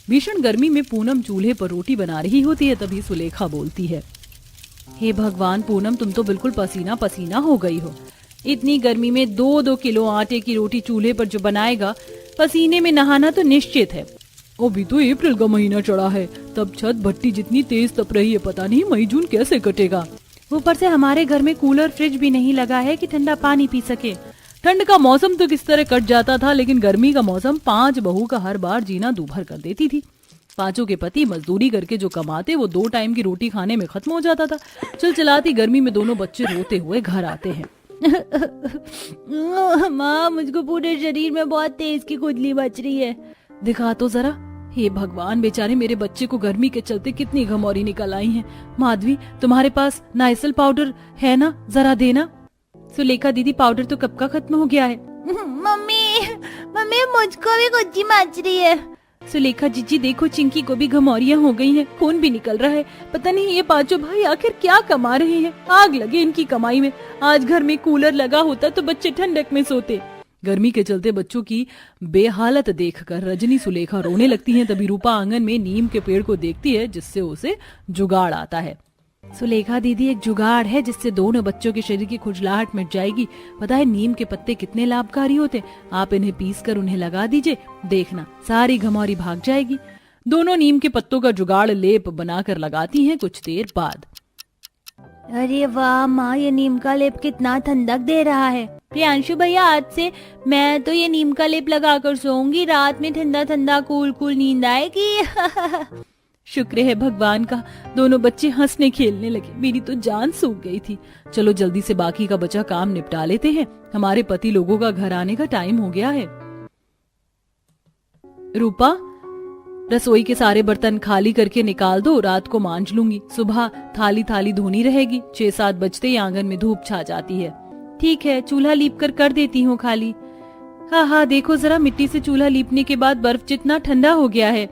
भीषण गर्मी में पूनम चूल्हे पर रोटी बना रही होती है। तभी सुलेखा बोलती है, हे भगवान पूनम, तुम तो बिल्कुल पसीना पसीना हो गई हो। इतनी गर्मी में 2-2 किलो आटे की रोटी चूल्हे पर जो बनाएगा, पसीने में नहाना तो निश्चित है। अभी तो अप्रैल का महीना चढ़ा है, तब छत भट्टी जितनी तेज तप रही है, पता नहीं मई जून कैसे कटेगा। ऊपर से हमारे घर में कूलर फ्रिज भी नहीं लगा है कि ठंडा पानी पी सके। ठंड का मौसम तो किस तरह कट जाता था, लेकिन गर्मी का मौसम 5 बहू का हर बार जीना दूभर कर देती थी। पांचों के पति मजदूरी करके जो कमाते वो 2 टाइम की रोटी खाने में खत्म हो जाता था। चिलचिलाती गर्मी में दोनों बच्चे रोते हुए घर आते हैं। माँ, मुझको पूरे शरीर में बहुत तेज की खुजली मच रही है। दिखा तो जरा। हे भगवान, बेचारे मेरे बच्चे को गर्मी के चलते कितनी घमौरी निकल आई है। माधवी, तुम्हारे पास नाइसिल पाउडर है ना, जरा देना। सुलेखा दीदी, पाउडर तो कब का खत्म हो गया है। मम्मी मुझको भी खुजली मच रही है। सुलेखा जीजी देखो, चिंकी को भी घमौरियां हो गई हैं, खून भी निकल रहा है। पता नहीं ये पांचों भाई आखिर क्या कमा रहे हैं। आग लगे इनकी कमाई में। आज घर में कूलर लगा होता तो बच्चे ठंडक में सोते। गर्मी के चलते बच्चों की बेहालत देखकर रजनी सुलेखा रोने लगती हैं। तभी रूपा आंगन में नीम के पेड़ को देखती है, जिससे उसे जुगाड़ आता है। सुलेखा दीदी, एक जुगाड़ है जिससे दोनों बच्चों के शरीर की खुजलाहट मिट जाएगी। पता है नीम के पत्ते कितने लाभकारी होते। आप इन्हें पीसकर उन्हें लगा दीजिए, देखना सारी घमौरी भाग जाएगी। दोनों नीम के पत्तों का जुगाड़ लेप बनाकर लगाती हैं। कुछ देर बाद, अरे वाह माँ, ये नीम का लेप कितना ठंडक दे रहा है। प्रियांशु भैया, आज से मैं तो ये नीम का लेप लगाकर सोऊंगी। रात में ठंडा ठंडा कूल कूल नींद आएगी। शुक्र है भगवान का, दोनों बच्चे हंसने खेलने लगे। मेरी तो जान सूख गई थी। चलो जल्दी से बाकी का बचा काम निपटा लेते हैं, हमारे पति लोगों का घर आने का टाइम हो गया है। रूपा, रसोई के सारे बर्तन खाली करके निकाल दो, रात को मांज लूंगी। सुबह थाली थाली धोनी रहेगी। 6-7 बजते ही आंगन में धूप छा जाती है। ठीक है, चूल्हा लीप कर देती हूँ खाली। हाँ, देखो जरा, मिट्टी से चूल्हा लीपने के बाद बर्फ जितना ठंडा हो गया है।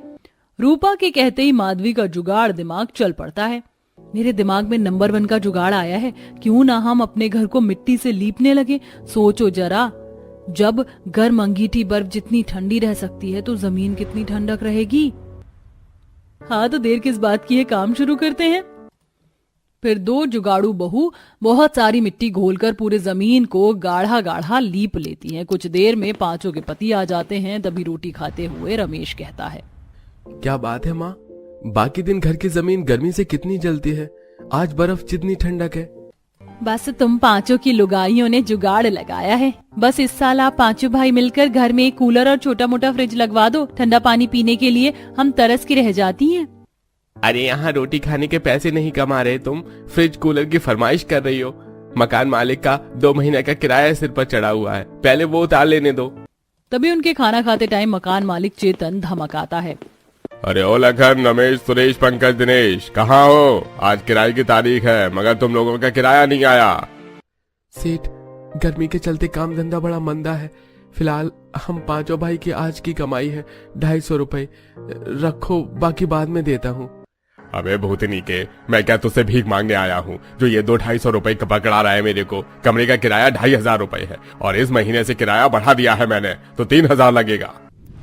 रूपा के कहते ही माधवी का जुगाड़ दिमाग चल पड़ता है। मेरे दिमाग में नंबर 1 का जुगाड़ आया है। क्यों ना हम अपने घर को मिट्टी से लीपने लगे। सोचो जरा, जब गर्म अंगीठी बर्फ जितनी ठंडी रह सकती है तो जमीन कितनी ठंडक रहेगी। हाँ, तो देर किस बात की है, काम शुरू करते हैं। फिर 2 जुगाड़ू बहू बहुत सारी मिट्टी घोलकर पूरे जमीन को गाढ़ा गाढ़ा लीप लेती हैं। कुछ देर में पांचों के पति आ जाते हैं। तभी रोटी खाते हुए रमेश कहता है, क्या बात है माँ, बाकी दिन घर की जमीन गर्मी से कितनी जलती है, आज बर्फ जितनी ठंडक है। बस तुम पांचों की लुगाइयों ने जुगाड़ लगाया है। बस इस साल आप पांचों भाई मिलकर घर में एक कूलर और छोटा मोटा फ्रिज लगवा दो। ठंडा पानी पीने के लिए हम तरस की रह जाती हैं। अरे यहाँ रोटी खाने के पैसे नहीं कमा रहे तुम, फ्रिज कूलर की फरमाइश कर रही हो। मकान मालिक का 2 महीने का किराया सिर पर चढ़ा हुआ है, पहले वो उतार लेने दो। तभी उनके खाना खाते टाइम मकान मालिक चेतन धमकाता है, अरे ओ लखन, रमेश, सुरेश, पंकज, दिनेश, कहाँ हो? आज किराए की तारीख है मगर तुम लोगों का किराया नहीं आया। सेठ, गर्मी के चलते काम धंधा बड़ा मंदा है। फिलहाल हम पांचों भाई की आज की कमाई है 250 रुपए, रखो, बाकी बाद में देता हूँ। अबे भूतनी के, मैं क्या तुझसे भीख मांगने आया हूँ जो ये 200-250 रुपए पकड़ा रहा है मेरे को। कमरे का किराया 2500 रुपए है और इस महीने से किराया बढ़ा दिया है मैंने, तो 3000 लगेगा।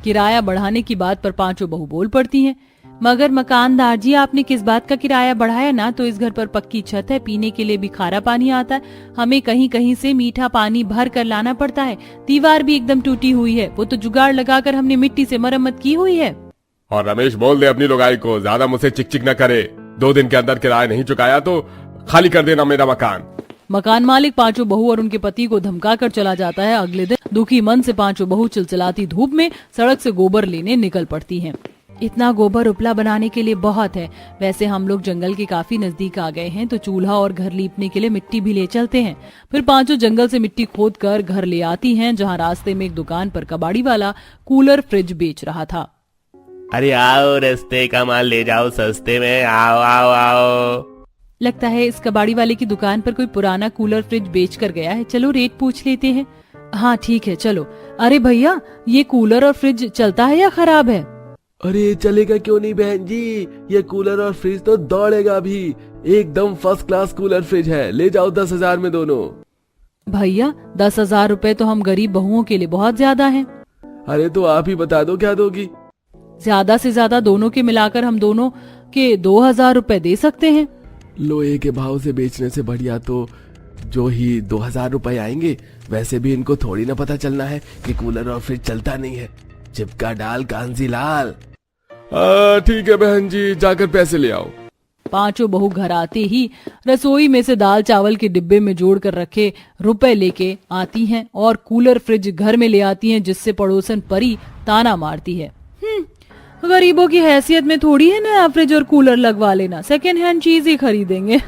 किराया बढ़ाने की बात पर पांचों बहू बोल पड़ती हैं, मगर मकानदार जी, आपने किस बात का किराया बढ़ाया? ना तो इस घर पर पक्की छत है, पीने के लिए भी खारा पानी आता है, हमें कहीं कहीं से मीठा पानी भर कर लाना पड़ता है। दीवार भी एकदम टूटी हुई है, वो तो जुगाड़ लगाकर हमने मिट्टी से मरम्मत की हुई है। और रमेश, बोल दे अपनी लुगाई को ज्यादा मुझसे चिक न करे। 2 दिन के अंदर किराया नहीं चुकाया तो खाली कर देना मेरा मकान। मकान मालिक पांचों बहू और उनके पति को धमका कर चला जाता है। अगले दिन दुखी मन से पांचों बहू चिलचिलाती धूप में सड़क से गोबर लेने निकल पड़ती हैं। इतना गोबर उपला बनाने के लिए बहुत है। वैसे हम लोग जंगल के काफी नजदीक आ गए हैं, तो चूल्हा और घर लीपने के लिए मिट्टी भी ले चलते हैं। फिर पांचों जंगल से मिट्टी खोद कर घर ले आती हैं, जहाँ रास्ते में एक दुकान पर कबाड़ी वाला कूलर फ्रिज बेच रहा था। अरे आओ, रास्ते का माल ले जाओ सस्ते में, आओ आओ आओ। लगता है इस कबाड़ी वाले की दुकान पर कोई पुराना कूलर फ्रिज बेच कर गया है। चलो रेट पूछ लेते हैं। हाँ ठीक है, चलो। अरे भैया, ये कूलर और फ्रिज चलता है या खराब है? अरे चलेगा क्यों नहीं बहन जी, ये कूलर और फ्रिज तो दौड़ेगा भी। एकदम फर्स्ट क्लास कूलर फ्रिज है, ले जाओ 10,000 में दोनों। भैया 10,000 रुपए तो हम गरीब बहुओं के लिए बहुत ज्यादा हैं। अरे तो आप ही बता दो क्या दोगी। ज्यादा से ज्यादा दोनों के मिलाकर हम दोनों के 2000 रुपए दे सकते हैं। लोहे के भाव से बेचने से बढ़िया तो जो ही 2000 रुपए आएंगे। वैसे भी इनको थोड़ी ना पता चलना है कि कूलर और फ्रिज चलता नहीं है। चिपका डाल कांजी लाल। ठीक है बहन जी, जाकर पैसे ले आओ। पांचों बहू घर आते ही रसोई में से दाल चावल के डिब्बे में जोड़ कर रखे रुपए लेके आती हैं और कूलर फ्रिज घर में ले आती हैं, जिससे पड़ोसन परी ताना मारती है, गरीबों की हैसियत में थोड़ी है नया फ्रिज और कूलर लगवा लेना, सेकेंड हैंड चीज ही खरीदेंगे।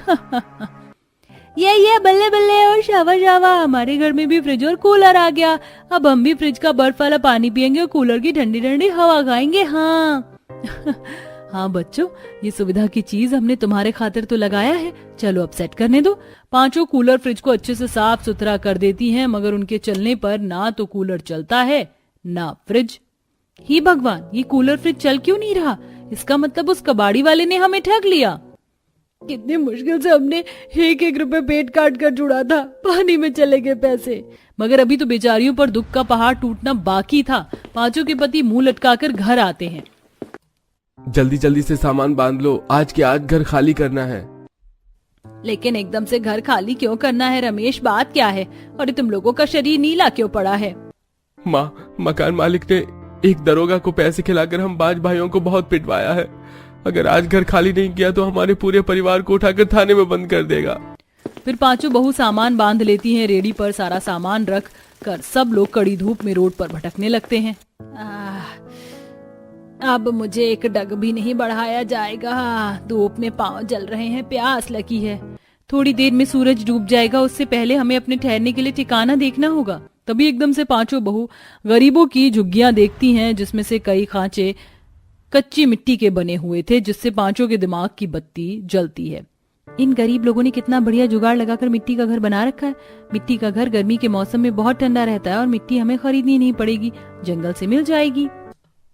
ये बल्ले बल्ले और शावा शावा, हमारे घर में भी फ्रिज और कूलर आ गया। अब हम भी फ्रिज का बर्फ वाला पानी पियेंगे और कूलर की ठंडी ठंडी हवा खाएंगे। हाँ हाँ बच्चों, ये सुविधा की चीज हमने तुम्हारे खातिर तो लगाया है, चलो अब सेट करने दो। पांचों कूलर फ्रिज को अच्छे से साफ सुथरा कर देती हैं, मगर उनके चलने पर ना तो कूलर चलता है ना फ्रिज। ही भगवान, ये कूलर फ्रिज चल क्यों नहीं रहा? इसका मतलब उस कबाड़ी वाले ने हमें ठग लिया। कितनी मुश्किल से हमने एक रुपए पेट काट कर जुड़ा था, पानी में चले गए पैसे। मगर अभी तो बेचारियों पर दुख का पहाड़ टूटना बाकी था। पांचों के पति मुंह लटकाकर घर आते हैं। जल्दी जल्दी से सामान बांध लो, आज के आज घर खाली करना है। लेकिन एकदम से घर खाली क्यों करना है रमेश, बात क्या है? और तुम लोगों का शरीर नीला क्यों पड़ा है? माँ, मकान मालिक ने एक दरोगा को पैसे खिलाकर हम 5 भाइयों को बहुत पिटवाया है। अगर आज घर खाली नहीं किया तो हमारे पूरे परिवार को उठाकर थाने में बंद कर देगा। फिर पांचों बहू सामान बांध लेती हैं। रेडी पर सारा सामान रख कर सब लोग कड़ी धूप में रोड पर भटकने लगते हैं। अब मुझे एक डग भी नहीं बढ़ाया जाएगा, धूप में पांव जल रहे हैं, प्यास लगी है। थोड़ी देर में सूरज डूब जाएगा, उससे पहले हमें अपने ठहरने के लिए ठिकाना देखना होगा। तभी एकदम से पांचों बहू गरीबों की झुग्गियां देखती हैं, जिसमें से कई खांचे कच्ची मिट्टी के बने हुए थे, जिससे पांचों के दिमाग की बत्ती जलती है। इन गरीब लोगों ने कितना बढ़िया जुगाड़ लगाकर मिट्टी का घर बना रखा है। मिट्टी का घर गर्मी के मौसम में बहुत ठंडा रहता है और मिट्टी हमें खरीदनी नहीं पड़ेगी, जंगल से मिल जाएगी।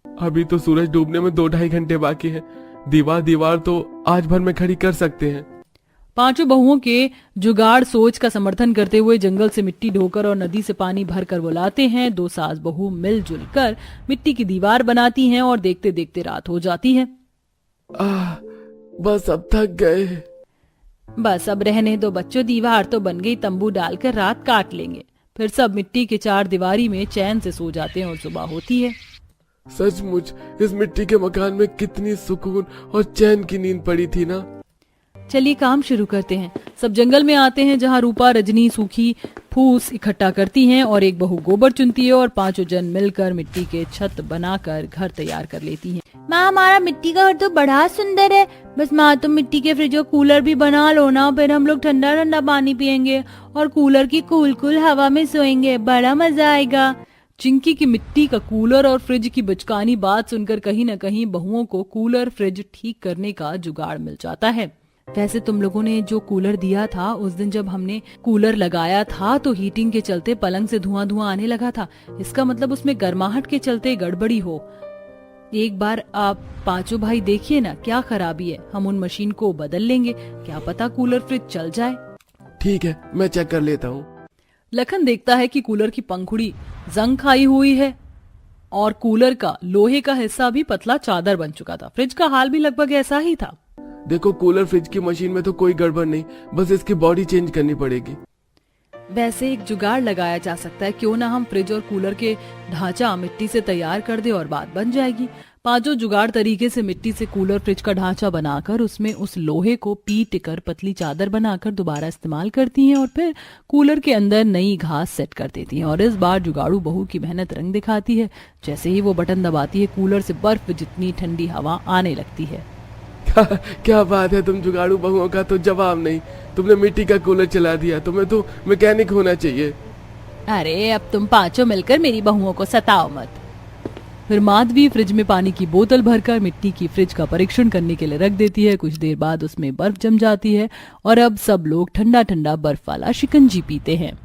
अभी तो सूरज डूबने में 2-2.5 घंटे बाकी है। दीवार तो आज भर में खड़ी कर सकते हैं। पांचों बहुओं के जुगाड़ सोच का समर्थन करते हुए जंगल से मिट्टी ढोकर और नदी से पानी भर कर वो लाते हैं। 2 सास बहू मिलजुल कर मिट्टी की दीवार बनाती हैं और देखते देखते रात हो जाती है। बस अब थक गए। बस अब रहने दो बच्चों, दीवार तो बन गई, तंबू डालकर रात काट लेंगे। फिर सब मिट्टी के 4 दीवारी में चैन से सो जाते हैं और सुबह होती है। सचमुच इस मिट्टी के मकान में कितनी सुकून और चैन की नींद पड़ी थी ना। चलिए काम शुरू करते हैं। सब जंगल में आते हैं, जहाँ रूपा रजनी सूखी फूस इकट्ठा करती हैं और एक बहू गोबर चुनती है और पांचों जन मिलकर मिट्टी के छत बनाकर घर तैयार कर लेती हैं। माँ, हमारा मिट्टी का घर तो बड़ा सुंदर है। बस माँ, तुम मिट्टी के फ्रिज और कूलर भी बना लो ना, फिर हम लोग ठंडा ठंडा पानी पियेंगे और कूलर की कूल कूल हवा में सोएंगे, बड़ा मजा आएगा। चिंकी की मिट्टी का कूलर और फ्रिज की बचकानी बात सुनकर कहीं न कहीं बहुओं को कूलर फ्रिज ठीक करने का जुगाड़ मिल जाता है। वैसे तुम लोगों ने जो कूलर दिया था, उस दिन जब हमने कूलर लगाया था तो हीटिंग के चलते पलंग से धुआं आने लगा था। इसका मतलब उसमें गर्माहट के चलते गड़बड़ी हो। एक बार आप पांचों भाई देखिए ना क्या खराबी है, हम उन मशीन को बदल लेंगे, क्या पता कूलर फ्रिज चल जाए। ठीक है, मैं चेक कर लेता हूँ। लखन देखता है कि कूलर की पंखुड़ी जंग खाई हुई है और कूलर का लोहे का हिस्सा भी पतला चादर बन चुका था। फ्रिज का हाल भी लगभग ऐसा ही था। देखो, कूलर फ्रिज की मशीन में तो कोई गड़बड़ नहीं, बस इसकी बॉडी चेंज करनी पड़ेगी। वैसे एक जुगाड़ लगाया जा सकता है, क्यों ना हम फ्रिज और कूलर के ढांचा मिट्टी से तैयार कर दे और बात बन जाएगी। पांचों जुगाड़ तरीके से मिट्टी से कूलर फ्रिज का ढांचा बनाकर उसमें उस लोहे को पीट कर पतली चादर बनाकर दोबारा इस्तेमाल करती हैं और फिर कूलर के अंदर नई घास सेट कर देती हैं। और इस बार जुगाड़ू बहू की मेहनत रंग दिखाती है। जैसे ही वो बटन दबाती है, कूलर से बर्फ जितनी ठंडी हवा आने लगती है। क्या बात है, तुम जुगाड़ू बहुओं का तो जवाब नहीं। तुमने मिट्टी का कूलर चला दिया, तुम्हें तो मैकेनिक होना चाहिए। अरे अब तुम पांचों मिलकर मेरी बहुओं को सताओ मत। फिर माधवी फ्रिज में पानी की बोतल भरकर मिट्टी की फ्रिज का परीक्षण करने के लिए रख देती है। कुछ देर बाद उसमें बर्फ जम जाती है और अब सब लोग ठंडा ठंडा बर्फ वाला शिकंजी पीते हैं।